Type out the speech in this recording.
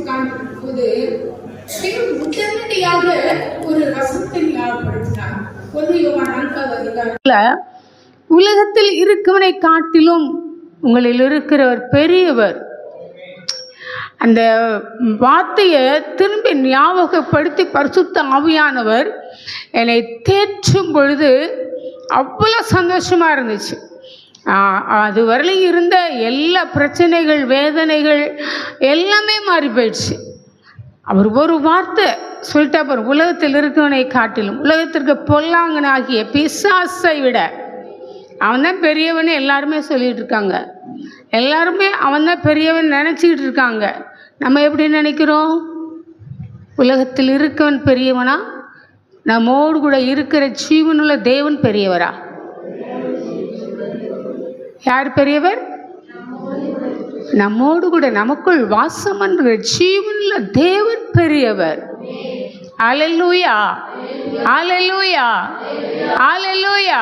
உட்கார்ந்திருக்கும் போது உடனடியாக ஒரு வசனத்தை ஞாபகப்படுத்தினார். 1 யோவான் 4வது அதிகாரத்துல, உலகத்தில் இருக்கவனை காட்டிலும் உங்களில் இருக்கிறவர் பெரியவர். அந்த வார்த்தையை திரும்பி ஞாபகப்படுத்தி பரிசுத்த ஆவியானவர் என்னை தேற்றும் பொழுது அவ்வளோ சந்தோஷமாக இருந்துச்சு. அது வரலையும் இருந்த எல்லா பிரச்சனைகள், வேதனைகள் எல்லாமே மாறி போயிடுச்சு. அவர் ஒரு வார்த்தை சொல்லிட்டா பாரு, உலகத்தில் இருக்கவனை காட்டிலும், உலகத்திற்கு பொல்லாங்கனாகிய பிசாசை விட அவன் தான் பெரியவன்னு எல்லாருமே சொல்லிகிட்டு இருக்காங்க. எல்லாருமே அவன் தான் பெரியவன் நினச்சிக்கிட்டு இருக்காங்க. நம்ம எப்படி நினைக்கிறோம்? உலகத்தில் இருக்கவன் பெரியவனா? நம்மோடு கூட இருக்கிற ஜீவனுள்ள தேவன் பெரியவரா? யார் பெரியவர்? நம்மோடு கூட நமக்குள் வாசம் என்கிற ஜீவனுள்ள தேவன் பெரியவர். அல்லேலூயா, அல்லேலூயா, அல்லேலூயா.